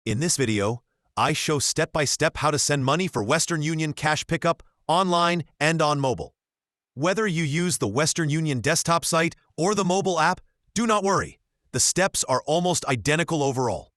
In this video, I show step-by-step how to send money for Western Union cash pickup online and on mobile. Whether you use the Western Union desktop site or the mobile app, do not worry. The steps are almost identical overall.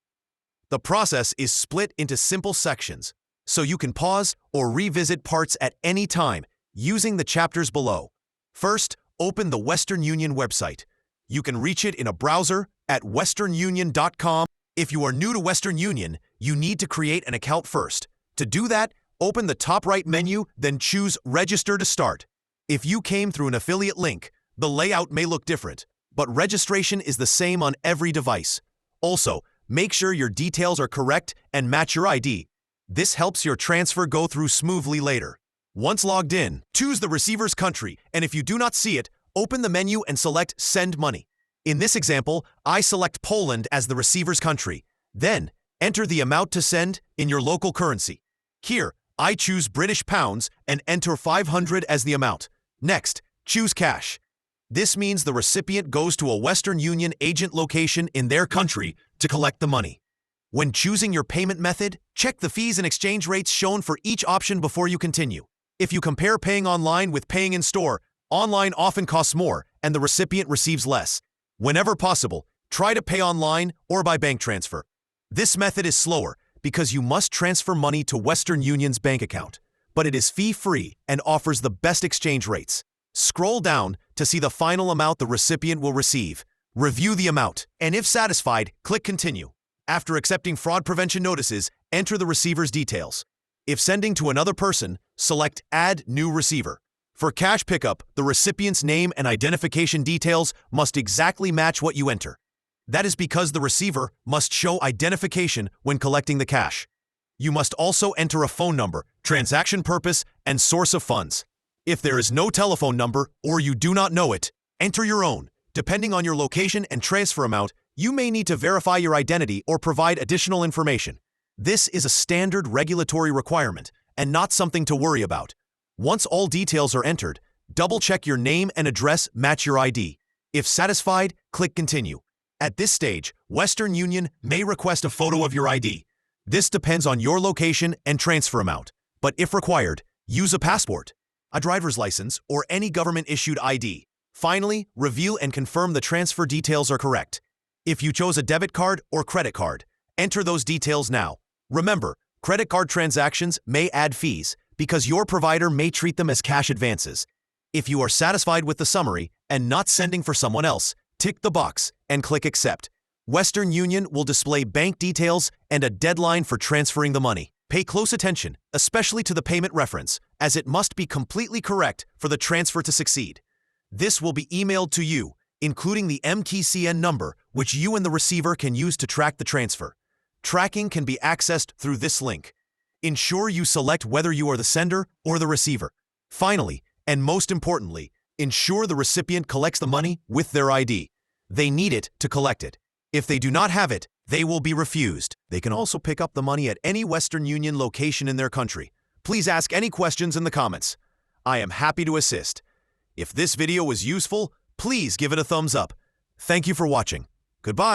The process is split into simple sections, so you can pause or revisit parts at any time using the chapters below. First, open the Western Union website. You can reach it in a browser at westernunion.com. If you are new to Western Union, you need to create an account first. To do that, open the top right menu, then choose Register to start. If you came through an affiliate link, the layout may look different, but registration is the same on every device. Also, make sure your details are correct and match your ID. This helps your transfer go through smoothly later. Once logged in, choose the receiver's country, and if you do not see it, open the menu and select Send Money. In this example, I select Poland as the receiver's country. Then, enter the amount to send in your local currency. Here, I choose British pounds and enter 500 as the amount. Next, choose cash. This means the recipient goes to a Western Union agent location in their country to collect the money. When choosing your payment method, check the fees and exchange rates shown for each option before you continue. If you compare paying online with paying in store, online often costs more and the recipient receives less. Whenever possible, try to pay online or by bank transfer. This method is slower because you must transfer money to Western Union's bank account, but it is fee-free and offers the best exchange rates. Scroll down to see the final amount the recipient will receive. Review the amount, and if satisfied, click Continue. After accepting fraud prevention notices, enter the receiver's details. If sending to another person, select Add New Receiver. For cash pickup, the recipient's name and identification details must exactly match what you enter. That is because the receiver must show identification when collecting the cash. You must also enter a phone number, transaction purpose, and source of funds. If there is no telephone number or you do not know it, enter your own. Depending on your location and transfer amount, you may need to verify your identity or provide additional information. This is a standard regulatory requirement and not something to worry about. Once all details are entered, double-check your name and address match your ID. If satisfied, click Continue. At this stage, Western Union may request a photo of your ID. This depends on your location and transfer amount, but if required, use a passport, a driver's license, or any government-issued ID. Finally, review and confirm the transfer details are correct. If you chose a debit card or credit card, enter those details now. Remember, credit card transactions may add fees because your provider may treat them as cash advances. If you are satisfied with the summary and not sending for someone else, tick the box and click Accept. Western Union will display bank details and a deadline for transferring the money. Pay close attention, especially to the payment reference, as it must be completely correct for the transfer to succeed. This will be emailed to you, including the MKCN number, which you and the receiver can use to track the transfer. Tracking can be accessed through this link. Ensure you select whether you are the sender or the receiver. Finally, and most importantly, ensure the recipient collects the money with their ID. They need it to collect it. If they do not have it, they will be refused. They can also pick up the money at any Western Union location in their country. Please ask any questions in the comments. I am happy to assist. If this video was useful, please give it a thumbs up. Thank you for watching. Goodbye.